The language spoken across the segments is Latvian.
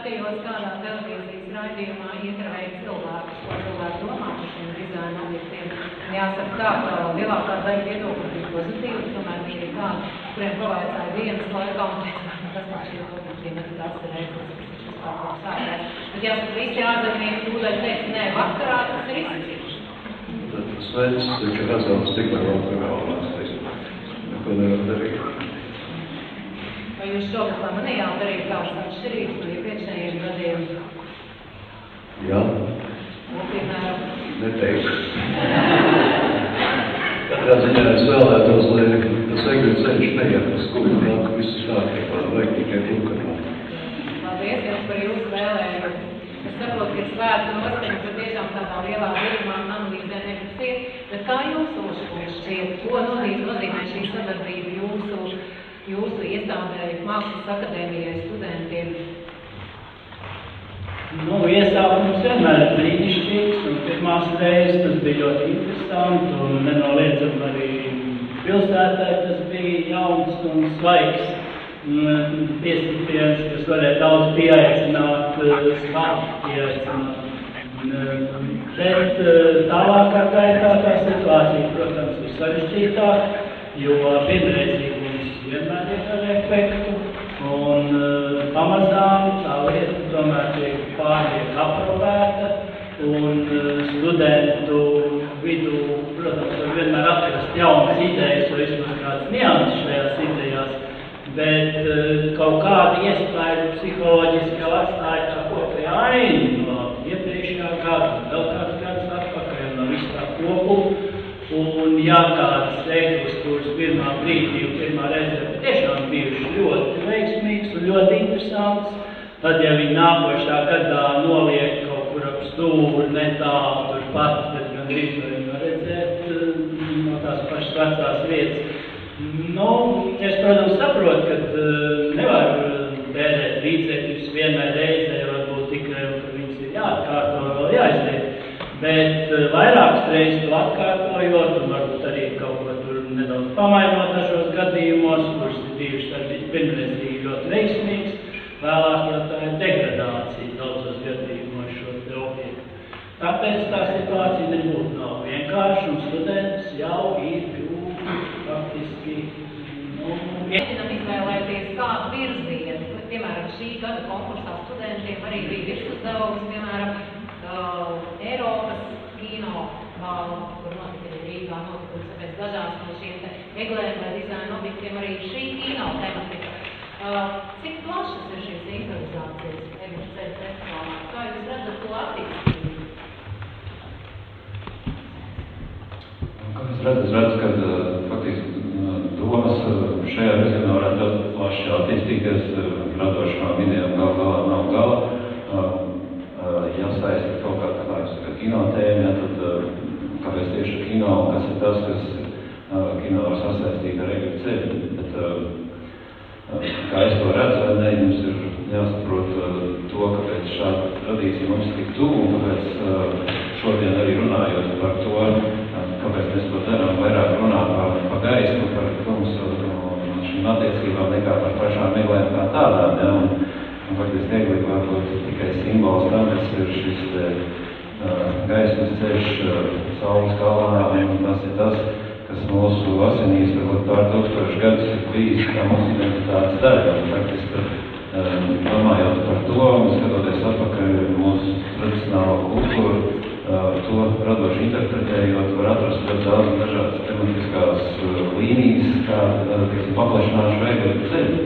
skatījos kādā televīzijas raidījumā intervēju cilvēkus, ko cilvēku domā par šiem dizaina objektiem. Jāsaka tā, ka lielākā daļa viedokļu bija pozitīvi, tomēr bija arī tādi, kuriem pavaicāja dienas laikā, un tas man šie objektiem ir tas reizes. Bet jāsaka, visi ārzemnieki tūdaļ teica, nē, vakarā tas ir izskatījuši. Tad sveicis, ka redzams tikmēr vēl pagalvās, neko nevar darīt. Vai jūs šogad pamanījāt arī kādas atšķirības no iepriekšējiem gadiem? Jā. Un, piemēram? Neteikšu. Katrā ziņā es vēlētos, lai tas egļu ceļš neiet uz skūpju, ka viss ir kārtībā, vajag tikai tulkanā. Paldies jums par jūsu vēlējumu. Es saprotu, ka svētku noskaņu patiešām tādā lielā virumā analīzē nebūs iet, bet kā jums šķiet, ko nozīmē šī sadarbība jūsu iestādēji, Mākslas akadēmijai, studentiem? Nu, iesākums vienmēr ir brīnišķīgs, un pirmās reizes tas bija ļoti interesanti, un nenoliedzami arī pilsētai tas bija jauns un svaigs piestipiens, kas varēja daudz pieaicināt, svāki pieaicināt. Bet tālākā gaitā tā situācija, protams, ir sarežģītāka, jo vienreizīgi vienmēr ir ar efektu, un pamazām tā lieta tomēr tiek pārliek aprobēta, un studentu vidū, protams, var vienmēr atrast jaunas idejas, vai vismaz kāds nianses šajās idejās, bet kaut kādi iespēju psiholoģiski jau atstāja tā kopējā aina no iepriekšējā gada, vēl kāds gads atpakaļ no visu tā kopu. Un ja kādas veiklas, kuras pirmā brīdī un pirmā reizē patiešām bijuši ļoti veiksmīgs un ļoti interesants, tad, ja viņi nākošā gadā noliek kaut kur ap stūri, netālu, turpat, bet gandrīz viņi var redzēt no tās pašas vecās vietas. Nu, es, protams, saprotu, ka nevar tērēt līdzekļus vienai reizē, varbūt tikai, ka viņas ir jāatkārto, vēl jāizliek. Bet vairākas reizes to atkārtojot, un varbūt arī kaut ko tur nedaudz pamainot dažos gadījumos, kurus ir bijuši arī pirmreizīgi ļoti veiksmīgs, vēlāk jau tā ir degradācija daudzos gadījumos šo te objektu. Tāpēc tā situācija nebūtu nav vienkārši, un students jau ir faktiski, Mēģinam izvēlēties kādu virzienu. Piemēram, šī gada konkursā studentiem arī bija virsuzdevums, piemēram, Eiropas kino balva, kur notika Rīgā, notikusi pēc dažās no šiem te eglēm vai dizaina objektiem arī šī kino tematika. Cik plašas ir šīs improvizācijas Egļu ceļu festivālā? Kā jūs redzat to attīstību? Kā es redzu, ka faktiski domas šajā virzienā varētu ļoti plaši attīstīties, radošām idejām galā nav gala. Jāsaista kaut kā kino tēma, tad kāpēc tieši kino, kas ir tas, kas kino var sasaistīt ar Egļu ceļu. Bet, kā es to redzu, ne, jums ir jāsaprot to, kāpēc šāda tradīcija mums tik tuvu, un kāpēc šodien arī runājot par to, kāpēc mēs to darām, vairāk runā par gaismu, par tumsu un šīm attiecībām nekā par pašām eglēm kā tādām. Ja? Un faktiski egli varbūt tikai simbols tam, kas ir šis gaismas ceļš saules kalnā, un tas ir tas, kas mūsu asinīs varbūt pār 1000 gadus ir bijis kā mūsu identitātes daļa. Faktiski, domājot par to un skatoties atpakaļ mūsu tradicionālo kultūru, to radoši interpretējot, var atrast ļoti daudz dažādas tematiskās līnijas, kā, teiksim, paplašināšu Egļu ceļu.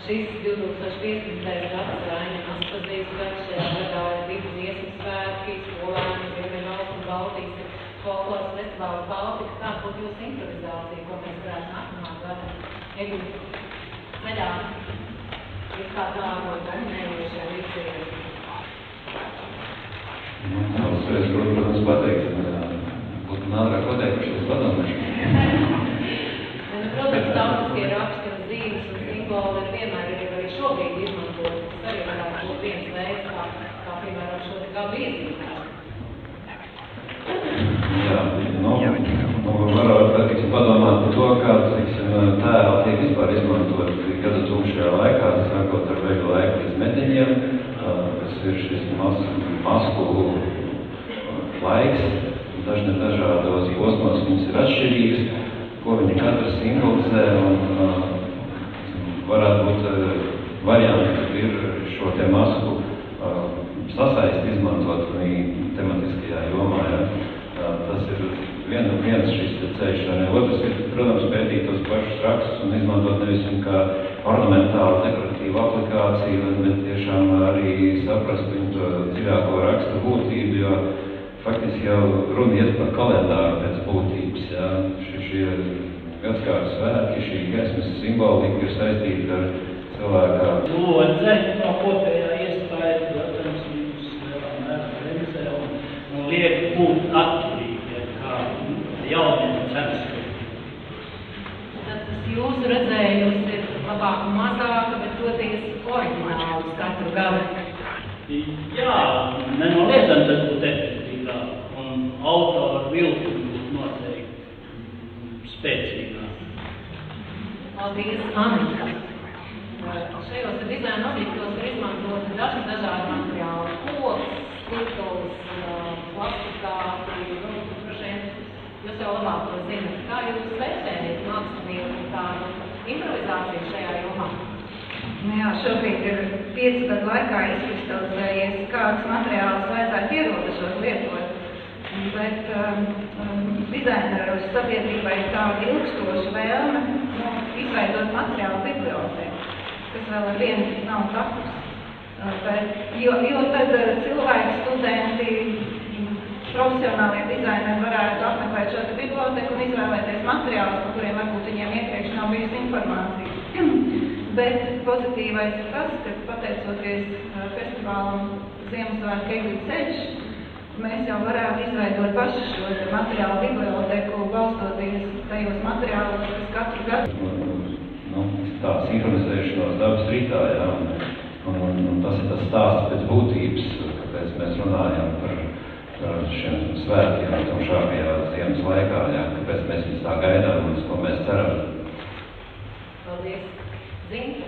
Šis 2015. gads Raņa Astazijas gads, šajā gadā ir divi dziesmu svētki, skolēni, Ziemeļvalsts un Baltijas folkloras festivāls Baltika. Kāda būtu jūsu improvizācija, ko mēs varētu nākamā gada Egļu ceļā? Ir kā tādu dominējošie līdzīgi? Tas reiz, protams, pateikt, būtu ātrāk pateikušies padomāšu. Protams, tautiskie raksti un zīmes un simboli ir vienmēr arī šobrīd izmantot. Tas arī varētu būt viens veids, kā piemēram šo te gadu iezīmēt. Jā, varētu, teiksim, padomāt par to, kā, teiksim, tēli tiek vispār izmantot gada tumšajā laikā, sākot ar Egļu laiks, dažādos posmos viņas ir atšķirīgas, ko viņi katrs simbolizē, un varētu būt varianti, kad ir šo te masku sasaisti izmantot tematiskajā jomā. Ja. Tas ir viens šis ceļš, vai ne? Otrs ir, protams, pētīt tos pašus rakstus un izmantot nevis kā ornamentālu, dekoratīvu aplikāciju, bet tiešām arī saprast viņu to dziļāko rakstu būtību, jo faktiski jau runa iet par kalendāru pēc būtības. Ja. Šie gadskārtu svētki, šī gaismas simbolika ir saistīta ar cilvēkā. Lodze no kopējā iespēja, protams, viņus lielā mērā realizē un liek būt atturīgi, kā jauniem censkumi. Tas jūsu redzējums ir labāk un mazāk, bet toties oriģināls katru gadu. Jā, nenoliedzam tas būtu efektīvāk un autoru vilkumi būtu noteikti spēcīgāk. Paldies, Anita. Šajos dizaina objektos var izmantot dažādu materiālu, koks, skulptūras, plastikā, jūs jau labāk to zināt. Kā jūs vērtējat mākslinieku tādu improvizāciju šajā jomā? Jā, šobrīd ir 5 gadu laikā izkristalizējies, kāds materiāls vajadzētu ierobežot lietot. Bet dizaineru sabiedrībai ir tāda ilgstoša vēlme izveidot materiālu bibliotēku, kas vēl ar vienu nav takus. Jo tad cilvēki, studenti, profesionālie dizaineri varētu apmeklēt šo biblioteku un izvēlēties materiālus, par kuriem varbūt viņiem iepriekš nav bijusi informācija. Bet pozitīvais ir tas, ka pateicoties festivālam Ziemassvētku Egļu ceļš, mēs jau varētu izveidot paši šo materiālu biblioteku, balstoties tajos materiālos, kas katru gadu. Tā sinhronizēšanos dabas rītā, jā, un tas ir tas stāsts pēc būtības, kāpēc mēs runājam par šiem svētkiem, tumšākajā ziemas laikā, jā, kāpēc mēs viņus tā gaidām un uz ko mēs ceram. Paldies. Zinta?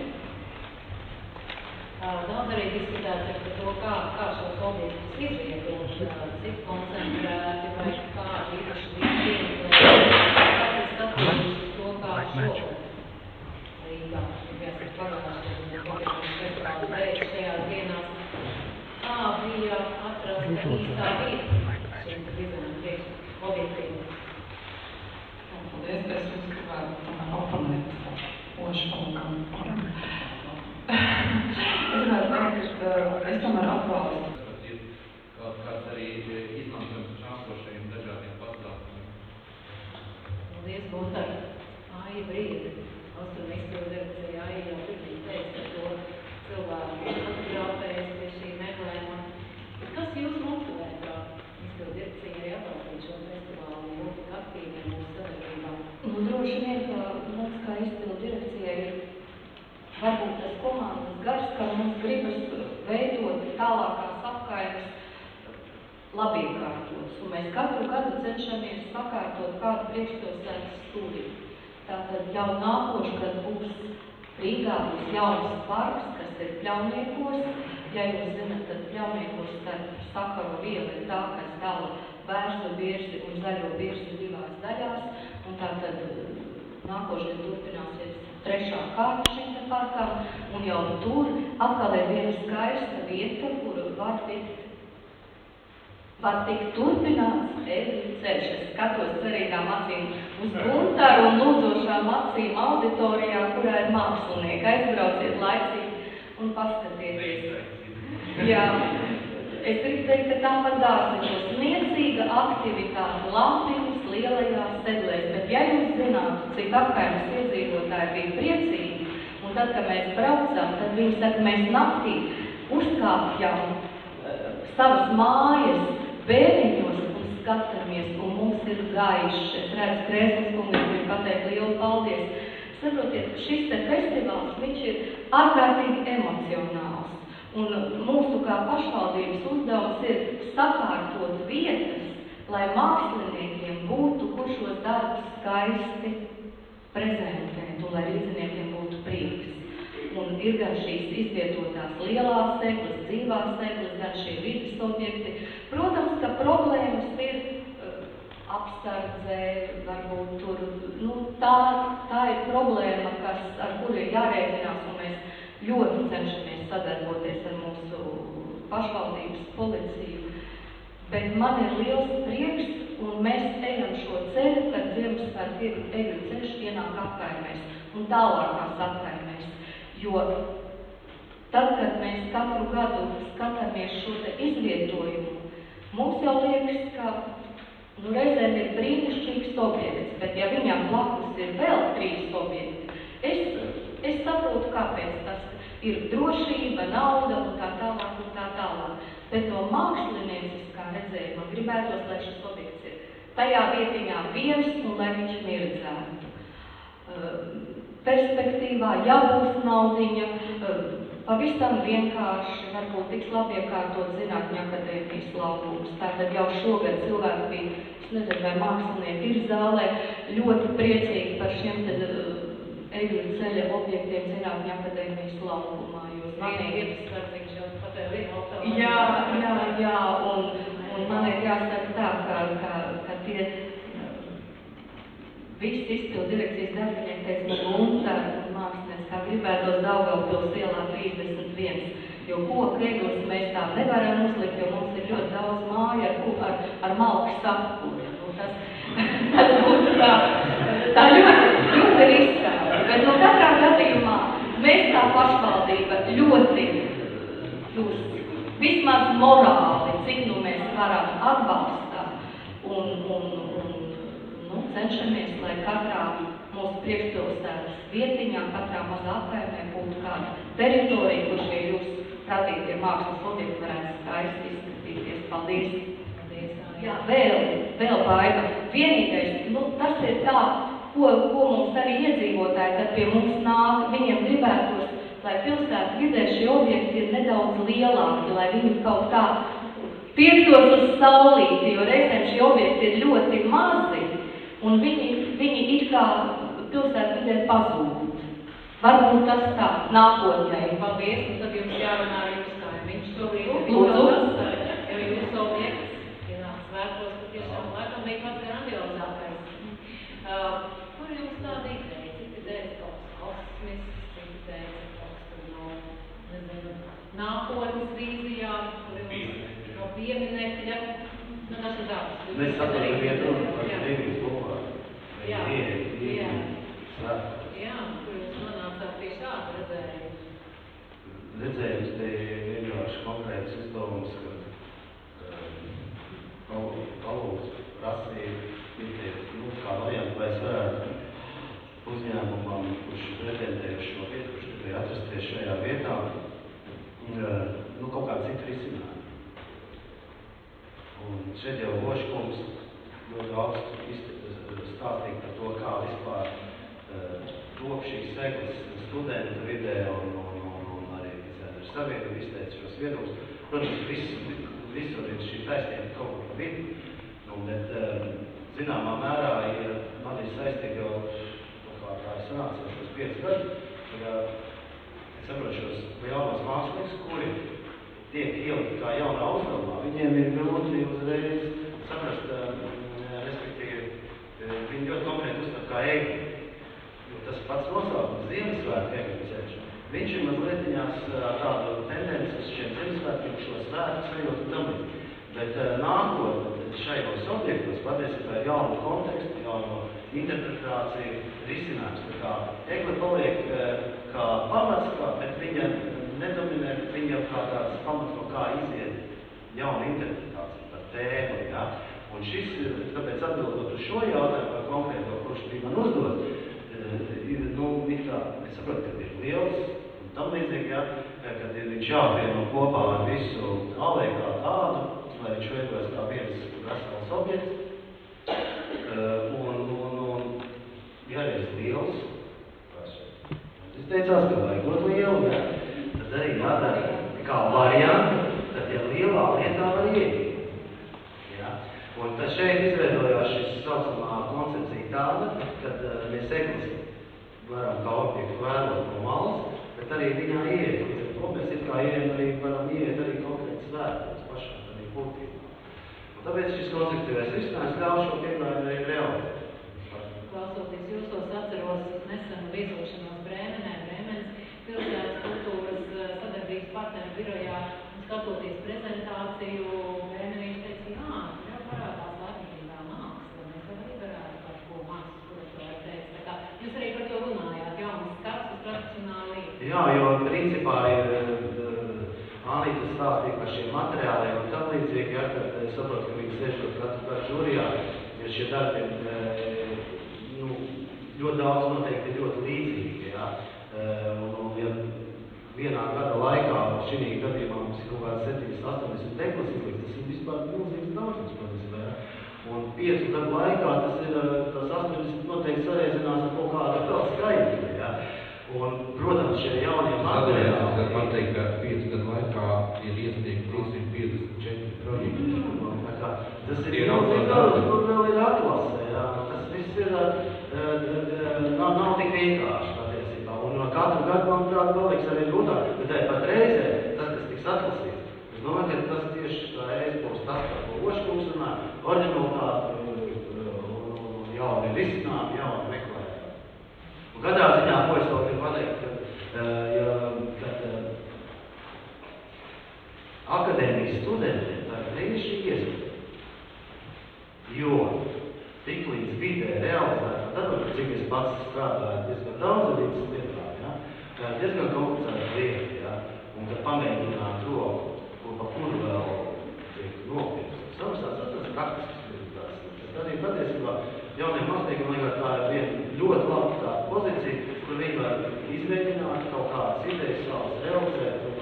Daudz arī diskutēts par to, kā šos objektus izvietot, cik koncentrēti vai kādi īpaši vītiem, kāds ir skatījums to, kā šogad Rīgā, jāsaka pagājušajā festivāla beidz šajās dienās, kā bija atrasta īstā vieta šiem dizaina objektiem. Paldies, es gribētu oponēt Ošvalkam. Es gribētu teikt, ka es tomēr atbalstu. Kāds arī izmantojums šākošajiem dažādiem pasākumiem. Paldies, Guntar. Aija Brīde, Austrum izpildu direkcija Aija jau pirmīgi teica, ka to cilvēku fotografējas pie šī meklējuma. Kas jūs motivē, kā izpildu direkcija arī atbalstīt šo festivālu un būt tik aktīviem mūsu sadarbībā? Droši vien, ka mums kā izpildu direkcija ir varbūt tas komandas gars, ka mums gribas veidot tālākās apkaimes labiekārtotas. Un mēs katru gadu cenšamies sakārtot kādu priekšpilsētas studiju. Tātad jau nākošu gadu būs Rīgā būs jauns parks, kas ir Pļauniekos. Ja jūs zināt, tad Pļauniekos starp Sakaru vielu ir tā, kas dala Bērzu birzi un Zaļo birzi divās daļās. Un tātad nākošais turpināsies 3. kārta šim te parkam, un jau tur atkal ir viena skaista vieta, kur var tikt turpināts Egļu ceļš. Es skatos cerīgām acīm uz Guntaru un lūdzošām acīm auditorijā, kurā ir mākslinieki. Aizbrauciet laicīgi un paskatieties. Jā, es gribu teikt, ka tāpat dārziņos niecīga aktivitāte lampiņas lielajās sedlēs, bet ja jūs zinātu, cik apkaimes iedzīvotāji bija priecīgi, un tad, kad mēs braucām, tad viņi saka, mēs naktī uzkāpjam savas mājas bēriņos un skatāmies, un mums ir gaišs. Es redzu, Krēslas kungs grib pateikt lielu paldies. Saprotiet, šis te festivāls, viņš ir ārkārtīgi emocionāls. Un mūsu kā pašvaldības uzdevums ir sakārtot vietas, lai māksliniekiem būtu, kur šos darbus skaisti prezentēt un lai rīdziniekiem būtu prieks. Un un ir gan šīs izvietotās lielās seglas, dzīvās seglas, gan šie vidas objekti. Protams, ka problēmas ir apsardzē, varbūt tur, tā ir problēma, ar kuru ir jārēķinās, un mēs ļoti cenšamies sadarboties ar mūsu pašvaldības policiju. Bet man ir liels prieks, un mēs ejam šo ceļu, kad Ziemassvētku eļļu ceļš ienāk apkaimēs un tālākās apkaimēs. Jo tad, kad mēs katru gadu skatāmies šo te izvietojumu, mums jau liekas, ka reizēm ir brīnišķīgs objekts, bet ja viņam blakus ir vēl 3 objekti, es saprotu, kāpēc tas ir drošība, nauda un tā tālāk un tā tālāk. Bet no mākslinieciskā redzējuma gribētos, lai šis objekts ir tajā vietiņā viens un lai viņš mirdzētu. Perspektīvā, ja būs naudiņa, pavisam vienkārši, varbūt tiks labi iekārtot Zinātņu akadēmijas laukums. Tātad jau šogad cilvēki bija, es nezinu, vai mākslinieki ir zālē, ļoti priecīgi par šiem eļļu ceļa objektiem Zinātņu akadēmijas laukumā. Jā, un man ir jāsaka tā, ka tie visi izpildu direkcijas darbinieki teica, Gunter un mākslinieks, kā gribētos Daugavpils ielā 31, jo koku eglis mēs tā nevaram uzlikt, jo mums ir ļoti daudz māju ar malku sapkuri. Tas būtu tā ļoti riskāli, bet katrā gadījumā mēs kā pašvaldība ļoti vismaz morāli, cik mēs varam atbalstāt un cenšamies, lai katrā mūsu priekšpilsētas vietiņā, katrā mazā apkaimē būtu kāda teritorija, kur šie jūs radītie mākslas objekti varētu skaisti izskatīties. Paldies! Jā, vēl Baiba. Vienīgais, tas ir tā, ko mums arī iedzīvotāji, kad pie mums nāk, viņiem gribētos, lai pilsētas vidē šie objekti ir nedaudz lielāki, lai viņi kaut kā tiektos uz saulīti, jo reizēm šie objekti ir ļoti mazi, un viņi it kā pilsētas vidē pazūd. Varbūt tas tā nākotnē. Paldies, un tad jums jārunā ar jums kaimiņš šobrīd. Lūdzu. Jo jūsu objekts ienāk svētkos, patiešām laikam bija pats grandiozākais. Kur jums tāda ideja? Cik idejas kaut kas kosmisks, cik idejas kaut kas nezinu, nākotnes vīzijā, kur jums no pieminekļa? Tas ir tāds. Mēs saprotam vienu par Rīgas kopā. Jā. Svētkos. Jā, kur jums nonācāt pie šāda redzējuma? Redzējums te vienkārši konkrēts uzdevums, ka palūdz prasīja, kā variantu, vai es varētu uzņēmumam, kurš pretendēja šo vietu, kurš gribēja atrasties šajā vietā, kaut kā citu risinājumu. Un šeit jau Loškungs ļoti daudz stāstīja par to, kā vispār top šīs seglas studentu vidē un arī savienību izteica šos viedokļus. Protams, visur ir šī taisnība kaut kur pa vidu, bet zināmā mērā man ir saistība jau, kā es sanācu šos 5 gadus, es saprotu šos jaunos mākslinieks, kuri tiek ielikt kā jaunā uzdevumā, viņiem ir grūti uzreiz saprast, respektīvi, viņi ļoti konkrēti uzstāv kā eļļu. Tas pats nosaukums Ziemassvētku eļļu ceļš. Viņš ir mazlietiņās tādu tendenci uz šiem Ziemassvētkiem, šo svētku sajūtu un tam līdzīgi. Bet nākotnē šajos objektos patiesībā ir jaunu kontekstu, jaunu interpretāciju, risinājums. Tā kā eļļa paliek kā pamats, bet viņa nedominē, viņa kā tāds pamats, no kā iziet jauna interpretācija par tēmu. Ja? Un šis, tāpēc atbildot uz šo jautājumu par konkrēto, kurš bija man uzdot, es saprotu, kad ir liels un tam līdzīgi, ja? Kad viņš jāapvieno kopā ar visu alēju kā tādu, lai viņš veidojas kā viens vesels objekts. Un ja arī ir liels, es teicās, ka vajag būt lielu, ja? Tad arī jādara kā varianti, tad ja lielā lietā var ieiet. Ja? Un tad šeit izveidojās šis saucamā koncepcija tāda, kad mēs eglis varam kā objektu vērot no malas, bet arī viņā ieiet. Līdz ar to mēs it kā ejam arī varam ieiet arī konkrēti svētkos pašām, arī būtībā. Un tāpēc šis konstruktīvais risinājums ļauj šo pieklājumu arī realizēt. Klausoties jūsos, atceros nesenu viesošanos Brēmenē, Brēmenes pilsētas kultūras sadarbības partneru birojā, un skatoties prezentāciju, Brēmenīši teica, jā, tur jau parādās laikmatīgā māksla, mēs jau arī varētu kaut ko mākslas kuratūru teikt. Tā kā jūs arī par to runājāt, jaunas skats uz tradicionāli līdzi. Jā, jo principā ir Anīta stāstīja par šiem materiāliem un tam līdzīgi, ja, kad es saprotu, ka viņi sēžot katru gadu žūrijā, jo šie darbi ļoti daudz noteikti ir ļoti līdzīgi, ja. Un ja vienā gada laikā, šī gadījumā mums ir kaut kāds 70-80 deklas izlikt, tas ir vispār milzīgs daudzums, patiesībā, ja. Un 5 gadu laikā tas 80 noteikti sareizinās ar kaut kādu vēl skaidru, ja. Un, protams, šie jaunie materiāli... Es varu pateikt, ka 5 gadu laikā ir iesniegt 354 projekti. Tas ir milzīgi, kur vēl ir atlasē, jā. Tas viss ir, nav tik vienkārši patiesībā. Un katru gadu, manuprāt, paliks arī grūtāk. Bet pat reizē, tas, kas tiks atlasīts, es domāju, ka tas tieši tā reiz būs tas, par ko Oškungs runā, oriģinalitāte un jauni risinājumi, jauni meklējumi. Un katrā ziņā, ko es vēl gribu pateikt, kad akadēmijas studentiem tā ir tieši iespēja. Jo tik līdz vidē realizētā darbā, cik es pats strādāju diezgan daudz līdz lietām, ja? Tā ir diezgan komplicēta lieta, ja? Un kad pamēģināt roku, pa kuru vēl tiek nopietnas. Samastās tas praktisks lietās. Bet arī patiesībā jauniem māksliniekam liekas tā ir viena ļoti laba tā pozīcija, kur viņi var izmēģināt kaut kādas idejas savas realizēt un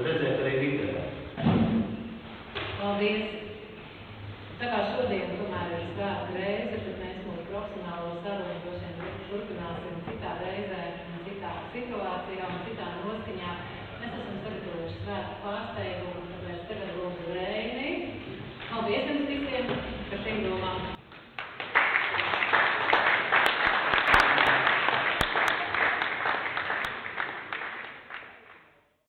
redzēt arī vidē. Paldies! Tā kā šodien tomēr ir svēta reize, tad mēs mūsu profesionālo sarunu droši vien turpināsim citā reizē, citā situācijā un citā